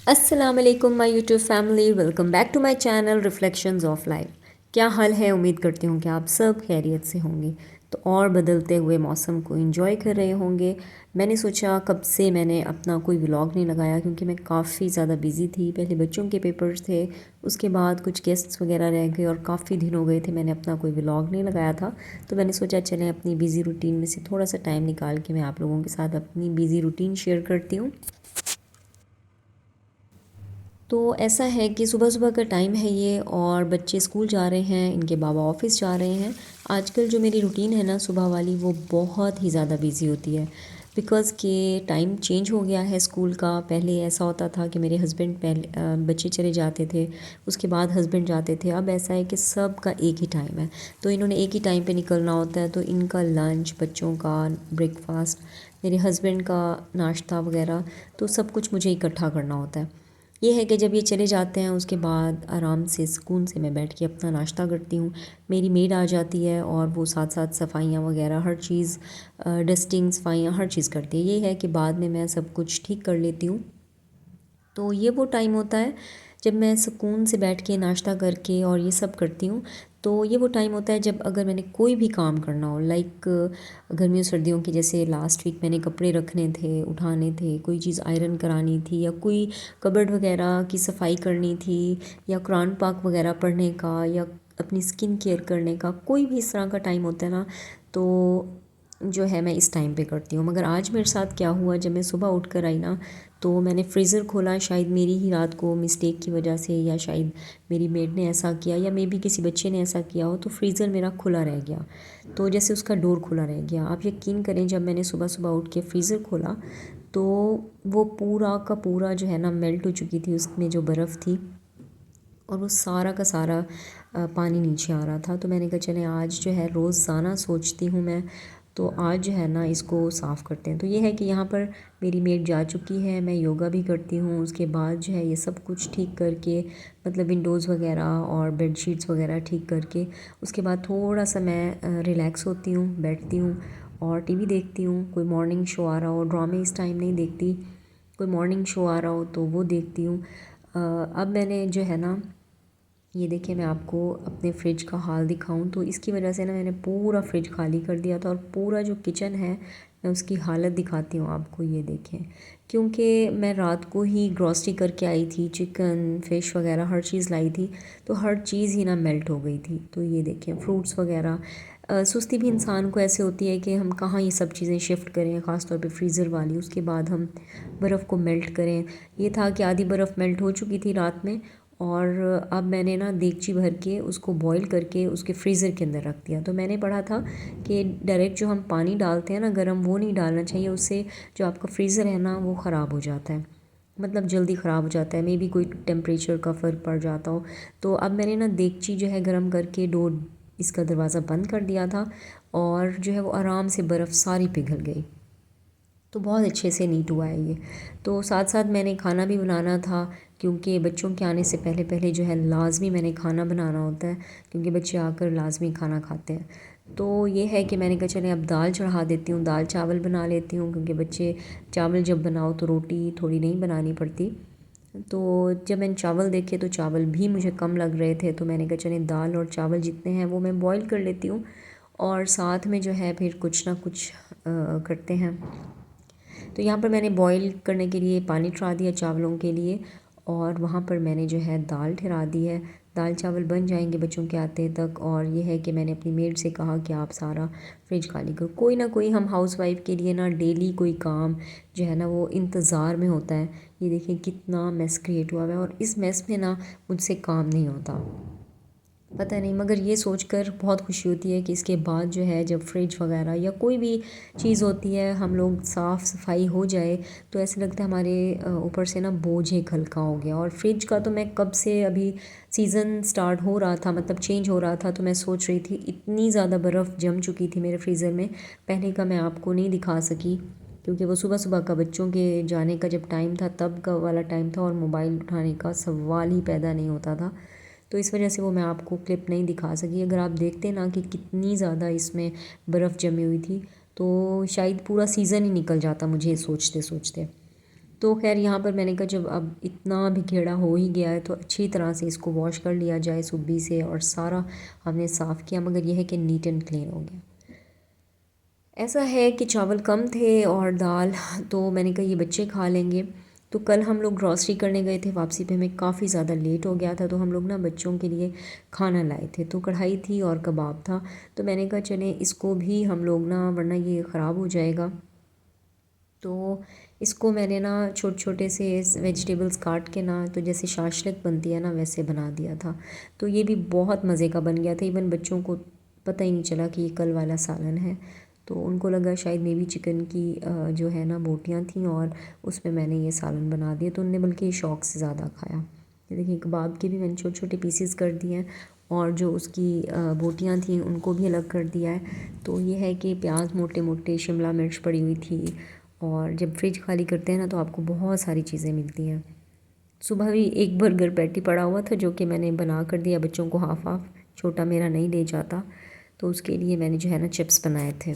अस्सलाम वालेकुम my YouTube family, welcome back to my channel reflections of life. क्या हाल है? उम्मीद करती हूँ कि आप सब खैरियत से होंगे। तो और बदलते हुए मौसम को एंजॉय कर रहे होंगे। मैंने सोचा कब से मैंने अपना कोई व्लॉग नहीं लगाया, क्योंकि मैं काफ़ी ज़्यादा बिज़ी थी। पहले बच्चों के पेपर्स थे, उसके बाद कुछ गेस्ट्स वगैरह रह गए और काफ़ी दिन हो गए थे मैंने अपना कोई व्लॉग नहीं लगाया था। तो मैंने सोचा चलें अपनी बिज़ी रूटीन में से थोड़ा सा टाइम निकाल के मैं आप लोगों के साथ अपनी बिज़ी रूटीन शेयर करती हूँ। तो ऐसा है कि सुबह सुबह का टाइम है ये, और बच्चे स्कूल जा रहे हैं, इनके बाबा ऑफिस जा रहे हैं। आजकल जो मेरी रूटीन है ना सुबह वाली, वो बहुत ही ज़्यादा बिजी होती है। बिकॉज़ के टाइम चेंज हो गया है स्कूल का। पहले ऐसा होता था कि मेरे हस्बैंड पहले बच्चे चले जाते थे, उसके बाद हस्बैंड जाते थे। अब ऐसा है कि सब का एक ही टाइम है, तो इन्होंने एक ही टाइम पे निकलना होता है। तो इनका लंच, बच्चों का ब्रेकफास्ट, मेरे हस्बैंड का नाश्ता वगैरह, तो सब कुछ मुझे इकट्ठा करना होता है। ये है कि जब ये चले जाते हैं उसके बाद आराम से सुकून से मैं बैठ के अपना नाश्ता करती हूँ। मेरी मेड आ जाती है और वो साथ साथ सफाइयाँ वगैरह हर चीज़, डस्टिंग सफाइयाँ हर चीज़ करती है। ये है कि बाद में मैं सब कुछ ठीक कर लेती हूँ। तो ये वो टाइम होता है जब मैं सुकून से बैठ के नाश्ता करके और ये सब करती हूँ। तो ये वो टाइम होता है जब अगर मैंने कोई भी काम करना हो, लाइक गर्मियों सर्दियों की, जैसे लास्ट वीक मैंने कपड़े रखने थे, उठाने थे, कोई चीज़ आयरन करानी थी, या कोई कबर्ड वगैरह की सफाई करनी थी, या कुरान पाक वगैरह पढ़ने का, या अपनी स्किन केयर करने का, कोई भी इस तरह का टाइम होता है ना, तो जो है मैं इस टाइम पे करती हूँ। मगर आज मेरे साथ क्या हुआ, जब मैं सुबह उठ कर आई ना, तो मैंने फ्रीज़र खोला। शायद मेरी ही रात को मिस्टेक की वजह से, या शायद मेरी मेड ने ऐसा किया, या मे बी किसी बच्चे ने ऐसा किया हो, तो फ्रीज़र मेरा खुला रह गया। तो जैसे उसका डोर खुला रह गया। आप यकीन करें, जब मैंने सुबह सुबह उठ के फ्रीज़र खोला, तो वो पूरा का पूरा जो है ना मेल्ट हो चुकी थी, उसमें जो बर्फ़ थी, और वो सारा का सारा पानी नीचे आ रहा था। तो मैंने कहा चलें आज जो है, रोज़ाना सोचती हूँ मैं, तो आज जो है ना इसको साफ़ करते हैं। तो ये है कि यहाँ पर मेरी मेड जा चुकी है, मैं योगा भी करती हूँ। उसके बाद जो है ये सब कुछ ठीक करके, मतलब विंडोज़ वगैरह और बेडशीट्स वगैरह ठीक करके, उसके बाद थोड़ा सा मैं रिलैक्स होती हूँ, बैठती हूँ और टीवी देखती हूँ। कोई मॉर्निंग शो आ रहा हो, ड्रामे इस टाइम नहीं देखती, कोई मॉर्निंग शो आ रहा हो तो वो देखती हूँ। अब मैंने जो है ना, ये देखिए मैं आपको अपने फ्रिज का हाल दिखाऊं, तो इसकी वजह से ना मैंने पूरा फ्रिज खाली कर दिया था, और पूरा जो किचन है मैं उसकी हालत दिखाती हूँ आपको। ये देखें, क्योंकि मैं रात को ही ग्रॉसरी करके आई थी, चिकन फिश वगैरह हर चीज़ लाई थी, तो हर चीज़ ही ना मेल्ट हो गई थी। तो ये देखें फ्रूट्स वगैरह, सुस्ती भी इंसान को ऐसे होती है कि हम कहाँ ये सब चीज़ें शिफ्ट करें, ख़ासतौर पे फ्रीज़र वाली, उसके बाद हम बर्फ़ को मेल्ट करें। ये था कि आधी बर्फ़ मेल्ट हो चुकी थी रात में, और अब मैंने ना देगची भर के उसको बॉईल करके उसके फ्रीज़र के अंदर रख दिया। तो मैंने पढ़ा था कि डायरेक्ट जो हम पानी डालते हैं ना गर्म, वो नहीं डालना चाहिए, उससे जो आपका फ्रीज़र है ना वो ख़राब हो जाता है, मतलब जल्दी ख़राब हो जाता है। मे बी कोई टेम्परेचर का फ़र्क पड़ जाता हो। तो अब मैंने ना देगची जो है गर्म करके डो इसका दरवाज़ा बंद कर दिया था, और जो है वो आराम से बर्फ़ सारी पिघल गई। तो बहुत अच्छे से नीट हुआ है ये। तो साथ साथ मैंने खाना भी बनाना था, क्योंकि बच्चों के आने से पहले पहले जो है लाजमी मैंने खाना बनाना होता है, क्योंकि बच्चे आकर लाजमी खाना खाते हैं। तो ये है कि मैंने कहा चलें अब दाल चढ़ा देती हूँ, दाल चावल बना लेती हूँ, क्योंकि बच्चे चावल जब बनाओ तो रोटी थोड़ी नहीं बनानी पड़ती। तो जब मैंने चावल देखे तो चावल भी मुझे कम लग रहे थे, तो मैंने कहा चलें दाल और चावल जितने हैं वो मैं बॉईल कर लेती हूँ, और साथ में जो है फिर कुछ ना कुछ करते हैं। तो यहाँ पर मैंने बॉईल करने के लिए पानी ठहरा दिया चावलों के लिए, और वहाँ पर मैंने जो है दाल ठहरा दी है। दाल चावल बन जाएंगे बच्चों के आते तक। और ये है कि मैंने अपनी मेड से कहा कि आप सारा फ्रिज खाली करो। कोई ना कोई, हम हाउसवाइफ के लिए ना डेली कोई काम जो है ना वो इंतज़ार में होता है। ये देखिए कितना मेस क्रिएट हुआ है, और इस मेस में ना मुझसे काम नहीं होता, पता नहीं। मगर ये सोचकर बहुत खुशी होती है कि इसके बाद जो है, जब फ्रिज वगैरह या कोई भी चीज़ होती है, हम लोग साफ़ सफाई हो जाए, तो ऐसे लगता है हमारे ऊपर से ना बोझ एक हल्का हो गया। और फ्रिज का तो मैं कब से, अभी सीज़न स्टार्ट हो रहा था, मतलब चेंज हो रहा था, तो मैं सोच रही थी, इतनी ज़्यादा बर्फ़ जम चुकी थी मेरे फ्रीज़र में। पहले का मैं आपको नहीं दिखा सकी, क्योंकि वो सुबह सुबह का बच्चों के जाने का जब टाइम था, तब का वाला टाइम था, और मोबाइल उठाने का सवाल ही पैदा नहीं होता था। तो इस वजह से वो मैं आपको क्लिप नहीं दिखा सकी। अगर आप देखते ना कि कितनी ज़्यादा इसमें बर्फ़ जमी हुई थी, तो शायद पूरा सीज़न ही निकल जाता मुझे सोचते सोचते। तो खैर यहाँ पर मैंने कहा जब अब इतना बिखेड़ा हो ही गया है तो अच्छी तरह से इसको वॉश कर लिया जाए सुब्बी से, और सारा हमने साफ़ किया, मगर यह है कि नीट एंड क्लीन हो गया। ऐसा है कि चावल कम थे और दाल, तो मैंने कहा ये बच्चे खा लेंगे। तो कल हम लोग ग्रॉसरी करने गए थे, वापसी पे हमें काफ़ी ज़्यादा लेट हो गया था, तो हम लोग ना बच्चों के लिए खाना लाए थे। तो कढ़ाई थी और कबाब था, तो मैंने कहा चलें इसको भी हम लोग ना, वरना ये ख़राब हो जाएगा। तो इसको मैंने ना छोटे छोटे से वेजिटेबल्स काट के ना, तो जैसे शाशलिक बनती है ना वैसे बना दिया था। तो ये भी बहुत मज़े का बन गया था, इवन बच्चों को पता ही नहीं चला कि ये कल वाला सालन है। तो उनको लगा शायद मे बी चिकन की जो है ना बोटियाँ थीं और उसमें मैंने ये सालन बना दिया, तो उनने बल्कि शौक़ से ज़्यादा खाया। ये देखिए कबाब के भी मैंने छोटे छोटे पीसेस कर दिए हैं, और जो उसकी बोटियाँ थीं उनको भी अलग कर दिया है। तो ये है कि प्याज मोटे मोटे, शिमला मिर्च पड़ी हुई थी, और जब फ्रिज खाली करते हैं ना तो आपको बहुत सारी चीज़ें मिलती हैं। सुबह भी एक बर्गर पैटी पड़ा हुआ था जो कि मैंने बना कर दिया बच्चों को हाफ़ हाफ़, छोटा मेरा नहीं ले जाता, तो उसके लिए मैंने जो है ना चिप्स बनाए थे।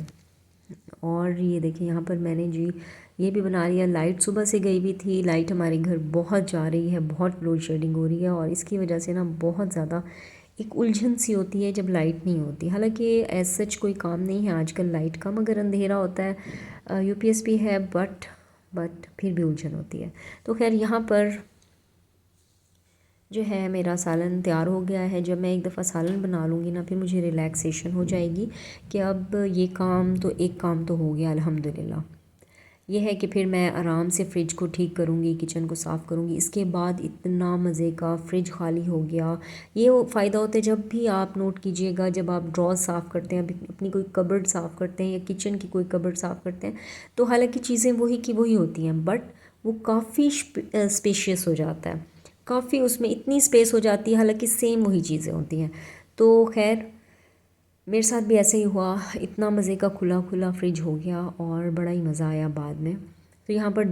और ये देखिए यहाँ पर मैंने जी ये भी बना लिया। लाइट सुबह से गई हुई थी, लाइट हमारे घर बहुत जा रही है, बहुत लोड शेडिंग हो रही है, और इसकी वजह से ना बहुत ज़्यादा एक उलझन सी होती है जब लाइट नहीं होती। हालांकि एज सच कोई काम नहीं है आजकल लाइट का, मगर अंधेरा होता है, यूपीएस भी है, बट फिर भी उलझन होती है। तो खैर यहाँ पर जो है मेरा सालन तैयार हो गया है। जब मैं एक दफ़ा सालन बना लूँगी ना फिर मुझे रिलैक्सेशन हो जाएगी कि अब ये काम तो एक काम तो हो गया अल्हम्दुलिल्लाह। ये है कि फिर मैं आराम से फ्रिज को ठीक करूँगी, किचन को साफ़ करूँगी। इसके बाद इतना मज़े का फ्रिज खाली हो गया। ये वो फ़ायदा होता है जब भी आप नोट कीजिएगा, जब आप ड्रॉर साफ़ करते हैं, अपनी कोई कबर्ड साफ़ करते हैं या किचन की कोई कबर्ड साफ़ करते हैं, तो हालांकि चीज़ें वही की वही होती हैं, बट वो काफ़ी स्पेशियस हो जाता है, काफ़ी उसमें इतनी स्पेस हो जाती है, हालांकि सेम वही चीज़ें होती हैं। तो खैर मेरे साथ भी ऐसे ही हुआ, इतना मज़े का खुला खुला फ्रिज हो गया और बड़ा ही मज़ा आया बाद में। तो यहाँ पर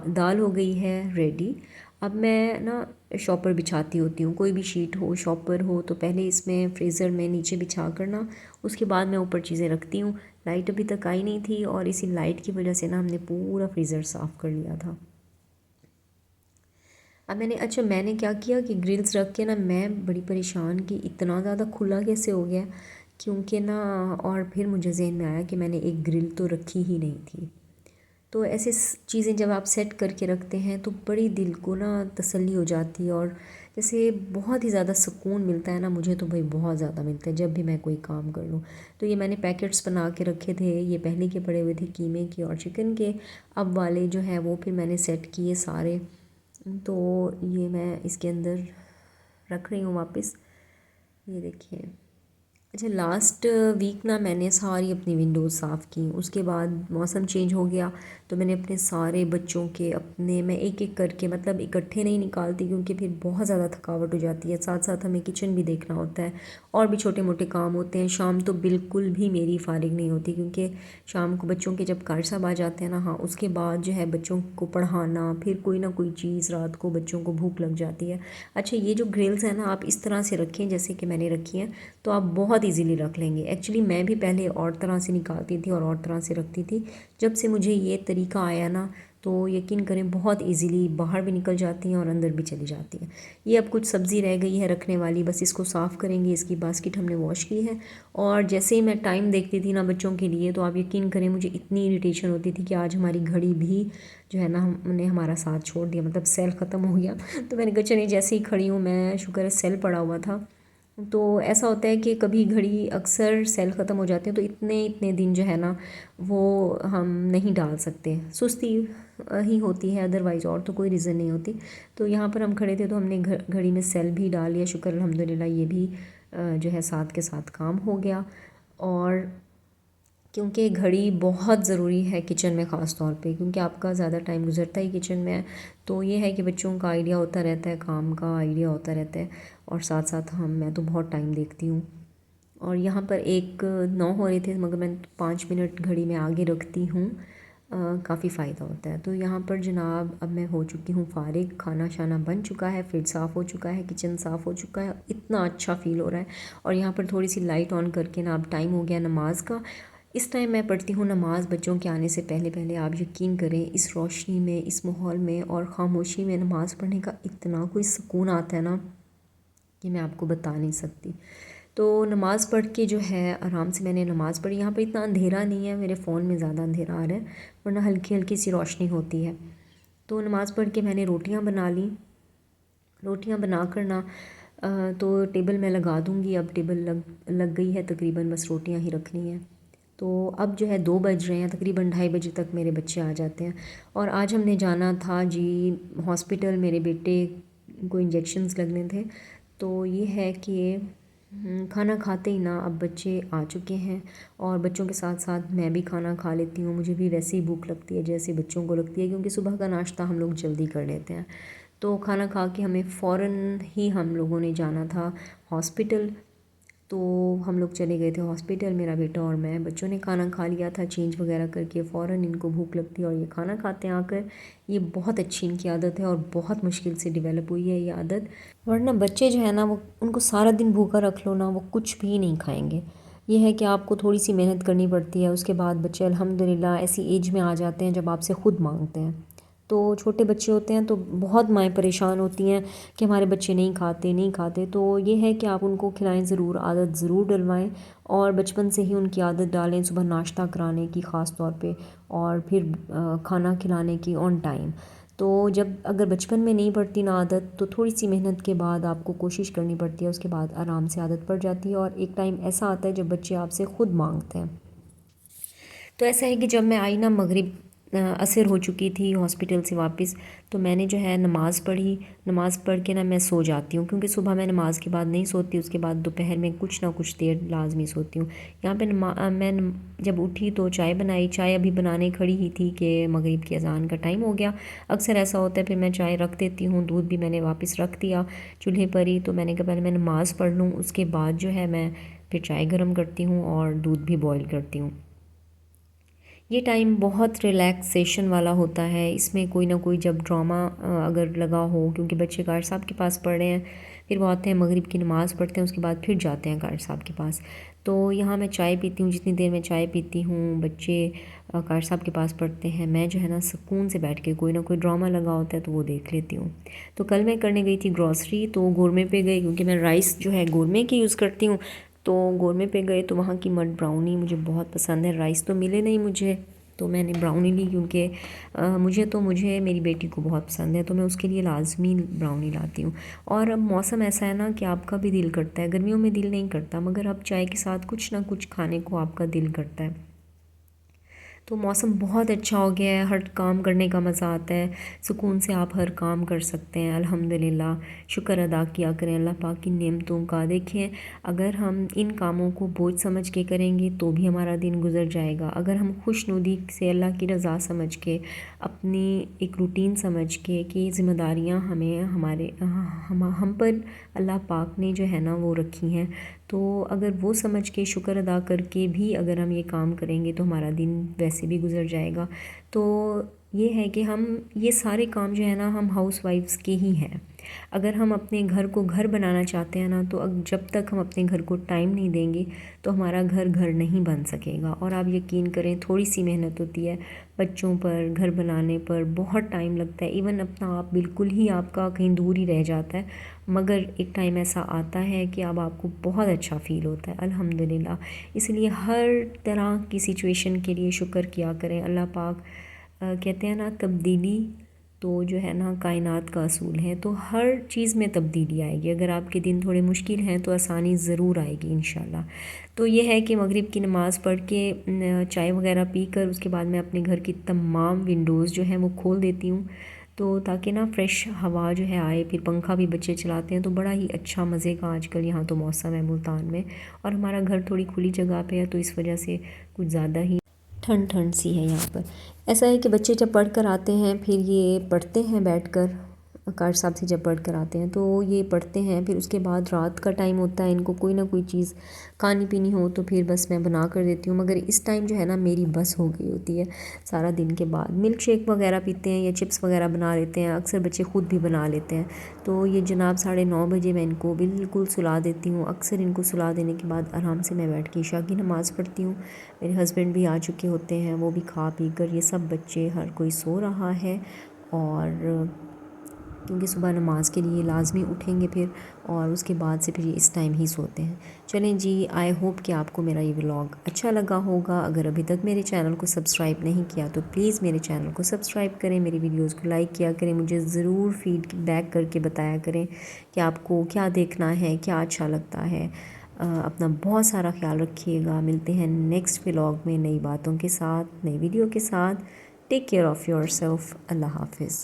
दाल हो गई है रेडी। अब मैं ना शॉपर बिछाती होती हूँ, कोई भी शीट हो शॉपर हो तो पहले इसमें फ्रीज़र में नीचे बिछा कर ना उसके बाद मैं ऊपर चीज़ें रखती हूँ। लाइट अभी तक आई नहीं थी और इसी लाइट की वजह से ना हमने पूरा फ्रीज़र साफ़ कर लिया था। अब मैंने क्या किया कि ग्रिल्स रख के ना मैं बड़ी परेशान कि इतना ज़्यादा खुला कैसे हो गया, क्योंकि ना और फिर मुझे ज़हन में आया कि मैंने एक ग्रिल तो रखी ही नहीं थी। तो ऐसे चीज़ें जब आप सेट करके रखते हैं तो बड़ी दिल को ना तसल्ली हो जाती है, और जैसे बहुत ही ज़्यादा सुकून मिलता है ना, मुझे तो भाई बहुत ज़्यादा मिलता है जब भी मैं कोई काम कर लूँ। तो ये मैंने पैकेट्स बना के रखे थे, ये पहले के पड़े हुए थे कीमे के और चिकन के। अब वाले जो हैं वो फिर मैंने सेट किए सारे, तो ये मैं इसके अंदर रख रही हूँ वापस। ये देखिए, अच्छा लास्ट वीक ना मैंने सारी अपनी विंडोज़ साफ़ की, उसके बाद मौसम चेंज हो गया तो मैंने अपने सारे बच्चों के अपने मैं एक एक करके, मतलब इकट्ठे नहीं निकालती क्योंकि फिर बहुत ज़्यादा थकावट हो जाती है, साथ साथ हमें किचन भी देखना होता है और भी छोटे मोटे काम होते हैं। शाम तो बिल्कुल भी मेरी फारिग नहीं होती क्योंकि शाम को बच्चों के जब कार साहब आ जाते हैं ना, हाँ उसके बाद जो है बच्चों को पढ़ाना, फिर कोई ना कोई चीज़, रात को बच्चों को भूख लग जाती है। अच्छा ये जो ग्रिल्स हैं ना आप इस तरह से रखें जैसे कि मैंने रखी हैं, तो आप बहुत इजीली रख लेंगे। एक्चुअली मैं भी पहले और तरह से निकालती थी और तरह से रखती थी, जब से मुझे ये तरीका आया ना तो यकीन करें बहुत इजीली बाहर भी निकल जाती हैं और अंदर भी चली जाती हैं। ये अब कुछ सब्ज़ी रह गई है रखने वाली, बस इसको साफ़ करेंगे। इसकी बास्केट हमने वॉश की है, और जैसे ही मैं टाइम देखती थी ना बच्चों के लिए, तो आप यकीन करें मुझे इतनी इरिटेशन होती थी कि आज हमारी घड़ी भी जो है ना हमने हमारा साथ छोड़ दिया, मतलब सेल ख़त्म हो गया। तो मैंने कहा चलिए जैसे ही खड़ी हूँ मैं, शुक्र है सेल पड़ा हुआ था। तो ऐसा होता है कि कभी घड़ी अक्सर सेल ख़त्म हो जाते हैं तो इतने इतने दिन जो है ना वो हम नहीं डाल सकते, सुस्ती ही होती है, अदरवाइज़ और तो कोई रीज़न नहीं होती। तो यहाँ पर हम खड़े थे तो हमने घड़ी में सेल भी डाल लिया, शुक्र अल्हम्दुलिल्लाह ये भी जो है साथ के साथ काम हो गया। और क्योंकि घड़ी बहुत ज़रूरी है किचन में ख़ास तौर पे, क्योंकि आपका ज़्यादा टाइम गुजरता ही किचन में है। तो ये है कि बच्चों का आइडिया होता रहता है, काम का आइडिया होता रहता है, और साथ साथ मैं तो बहुत टाइम देखती हूँ। और यहाँ पर 1:09 हो रहे थे मगर मैं 5 मिनट घड़ी में आगे रखती हूँ, काफ़ी फ़ायदा होता है। तो यहाँ पर जनाब अब मैं हो चुकी हूँ फ़ारिग, खाना शाना बन चुका है, फ्रिज साफ़ हो चुका है, किचन साफ़ हो चुका है, इतना अच्छा फ़ील हो रहा है। और यहाँ पर थोड़ी सी लाइट ऑन करके ना अब टाइम हो गया नमाज का। इस टाइम मैं पढ़ती हूँ नमाज़ बच्चों के आने से पहले पहले। आप यकीन करें इस रोशनी में, इस माहौल में और ख़ामोशी में नमाज़ पढ़ने का इतना कोई सुकून आता है ना कि मैं आपको बता नहीं सकती। तो नमाज़ पढ़ के जो है आराम से मैंने नमाज़ पढ़ी। यहाँ पे इतना अंधेरा नहीं है, मेरे फ़ोन में ज़्यादा अंधेरा आ रहा है, वरना हल्की हल्की सी रोशनी होती है। तो नमाज़ पढ़ के मैंने रोटियाँ बना ली। रोटियाँ बना कर ना तो टेबल मैं लगा दूँगी। अब टेबल लग गई है तकरीबन, बस रोटियाँ ही रखनी है। तो अब जो है 2 बज रहे हैं, तकरीबन 2:30 बजे तक मेरे बच्चे आ जाते हैं। और आज हमने जाना था जी हॉस्पिटल, मेरे बेटे को इंजेक्शन्स लगने थे। तो ये है कि खाना खाते ही ना अब बच्चे आ चुके हैं और बच्चों के साथ साथ मैं भी खाना खा लेती हूँ। मुझे भी वैसे ही भूख लगती है जैसे बच्चों को लगती है, क्योंकि सुबह का नाश्ता हम लोग जल्दी कर लेते हैं। तो खाना खा के हमें फ़ौरन ही हम लोगों ने जाना था हॉस्पिटल। तो हम लोग चले गए थे हॉस्पिटल, मेरा बेटा और मैं। बच्चों ने खाना खा लिया था, चेंज वगैरह करके फ़ौरन इनको भूख लगती है और ये खाना खाते हैं आकर। ये बहुत अच्छी इनकी आदत है और बहुत मुश्किल से डेवलप हुई है ये आदत, वरना बच्चे जो है ना वो उनको सारा दिन भूखा रख लो ना वो कुछ भी नहीं खाएंगे। ये है कि आपको थोड़ी सी मेहनत करनी पड़ती है, उसके बाद बच्चे अल्हम्दुलिल्लाह ऐसी एज में आ जाते हैं जब आपसे ख़ुद मांगते हैं। तो छोटे बच्चे होते हैं तो बहुत माएँ परेशान होती हैं कि हमारे बच्चे नहीं खाते नहीं खाते। तो ये है कि आप उनको खिलाएं ज़रूर, आदत ज़रूर डलवाएं और बचपन से ही उनकी आदत डालें सुबह नाश्ता कराने की ख़ास तौर पे, और फिर खाना खिलाने की ऑन टाइम। तो जब अगर बचपन में नहीं पड़ती ना आदत, तो थोड़ी सी मेहनत के बाद आपको कोशिश करनी पड़ती है, उसके बाद आराम से आदत पड़ जाती है और एक टाइम ऐसा आता है जब बच्चे आपसे ख़ुद मांगते हैं। तो ऐसा है कि जब मैं आई ना मगरिब असर हो चुकी थी हॉस्पिटल से वापस, तो मैंने जो है नमाज़ पढ़ी। नमाज़ पढ़ के ना मैं सो जाती हूँ, क्योंकि सुबह मैं नमाज़ के बाद नहीं सोती, उसके बाद दोपहर में कुछ ना कुछ देर लाजमी सोती हूँ। यहाँ पे मैं जब उठी तो चाय बनाई। चाय अभी बनाने खड़ी ही थी कि मगरिब की अज़ान का टाइम हो गया। अक्सर ऐसा होता है, फिर मैं चाय रख देती हूँ। दूध भी मैंने वापस रख दिया चूल्हे पर ही। तो मैंने कहा पहले मैं नमाज़ पढ़ लूँ, उसके बाद जो है मैं फिर चाय गर्म करती हूँ और दूध भी बॉयल करती हूँ। ये टाइम बहुत रिलैक्सेशन वाला होता है। इसमें कोई ना कोई जब ड्रामा अगर लगा हो, क्योंकि बच्चे कार साहब के पास पढ़ रहे हैं, फिर वो आते हैं मगरिब की नमाज़ पढ़ते हैं, उसके बाद फिर जाते हैं कार साहब के पास। तो यहाँ मैं चाय पीती हूँ, जितनी देर मैं चाय पीती हूँ बच्चे कार साहब के पास पढ़ते हैं, मैं जो है ना सुकून से बैठ के कोई ना कोई ड्रामा लगा होता है तो वो देख लेती हूँ। तो कल मैं करने गई थी ग्रॉसरी, तो गोरमे पे गई, क्योंकि मैं राइस जो है गोरमे की यूज़ करती हूँ। तो गोरमे पे गए तो वहाँ की मड ब्राउनी मुझे बहुत पसंद है। राइस तो मिले नहीं मुझे, तो मैंने ब्राउनी ली, क्योंकि मुझे मेरी बेटी को बहुत पसंद है, तो मैं उसके लिए लाजमी ब्राउनी लाती हूँ। और अब मौसम ऐसा है ना कि आपका भी दिल करता है, गर्मियों में दिल नहीं करता, मगर अब चाय के साथ कुछ ना कुछ खाने को आपका दिल करता है। तो मौसम बहुत अच्छा हो गया है, हर काम करने का मज़ा आता है, सुकून से आप हर काम कर सकते हैं। अल्हम्दुलिल्लाह, शुक्र अदा किया करें अल्लाह पाक की नेमतों का। देखें, अगर हम इन कामों को बोझ समझ के करेंगे तो भी हमारा दिन गुजर जाएगा। अगर हम खुशनुदी से अल्लाह की रज़ा समझ के, अपनी एक रूटीन समझ के कि ज़िम्मेदारियाँ हमें हम पर अल्लाह पाक ने जो है ना वो रखी हैं, तो अगर वो समझ के शुक्र अदा करके भी अगर हम ये काम करेंगे तो हमारा दिन वैसे भी गुजर जाएगा। तो ये है कि हम ये सारे काम जो है ना हम हाउसवाइफ्स के ही हैं। अगर हम अपने घर को घर बनाना चाहते हैं ना, तो जब तक हम अपने घर को टाइम नहीं देंगे तो हमारा घर घर नहीं बन सकेगा। और आप यकीन करें, थोड़ी सी मेहनत होती है बच्चों पर, घर बनाने पर बहुत टाइम लगता है। इवन अपना आप बिल्कुल ही आपका कहीं दूर ही रह जाता है, मगर एक टाइम ऐसा आता है कि अब आपको बहुत अच्छा फ़ील होता है अल्हम्दुलिल्लाह। इसलिए हर तरह की सिचुएशन के लिए शुक्र किया करें। अल्लाह पाक कहते हैं ना, तब्दीली तो जो है ना कायनात का असूल है, तो हर चीज़ में तब्दीली आएगी। अगर आपके दिन थोड़े मुश्किल हैं तो आसानी ज़रूर आएगी इंशाल्लाह। तो ये है कि मगरिब की नमाज़ पढ़ के चाय वगैरह पी कर उसके बाद मैं अपने घर की तमाम विंडोज़ जो हैं वो खोल देती हूँ, तो ताकि ना फ्रेश हवा जो है आए। फिर पंखा भी बच्चे चलाते हैं, तो बड़ा ही अच्छा मज़े का आजकल यहाँ तो मौसम है मुल्तान में, और हमारा घर थोड़ी खुली जगह पे है, तो इस वजह से कुछ ज़्यादा ही ठंड ठंड सी है यहाँ पर। ऐसा है कि बच्चे जब पढ़ कर आते हैं फिर ये पढ़ते हैं बैठकर आकाश साहब से जब पढ़ कर आते हैं तो ये पढ़ते हैं। फिर उसके बाद रात का टाइम होता है, इनको कोई ना कोई चीज़ खानी पीनी हो तो फिर बस मैं बना कर देती हूँ। मगर इस टाइम जो है ना मेरी बस हो गई होती है सारा दिन के बाद। मिल्क शेक वगैरह पीते हैं या चिप्स वगैरह बना लेते हैं, अक्सर बच्चे ख़ुद भी बना लेते हैं। तो ये जनाब 9:30 बजे मैं इनको बिल्कुल सुला देती हूँ। अक्सर इनको सुला देने के बाद आराम से मैं बैठ के ईशा की नमाज़ पढ़ती हूँ। मेरे हस्बैंड भी आ चुके होते हैं, वो भी खा पी कर, ये सब बच्चे हर कोई सो रहा है। और क्योंकि सुबह नमाज के लिए लाजमी उठेंगे फिर, और उसके बाद से फिर ये इस टाइम ही सोते हैं। चलें जी, आई होप कि आपको मेरा ये व्लॉग अच्छा लगा होगा। अगर अभी तक मेरे चैनल को सब्सक्राइब नहीं किया तो प्लीज़ मेरे चैनल को सब्सक्राइब करें, मेरी वीडियोज़ को लाइक किया करें, मुझे ज़रूर फीडबैक करके बताया करें कि आपको क्या देखना है, क्या अच्छा लगता है। अपना बहुत सारा ख्याल रखिएगा। मिलते हैं नेक्स्ट व्लॉग में नई बातों के साथ, नई वीडियो के साथ। Take care of your self. अल्लाह हाफिज़।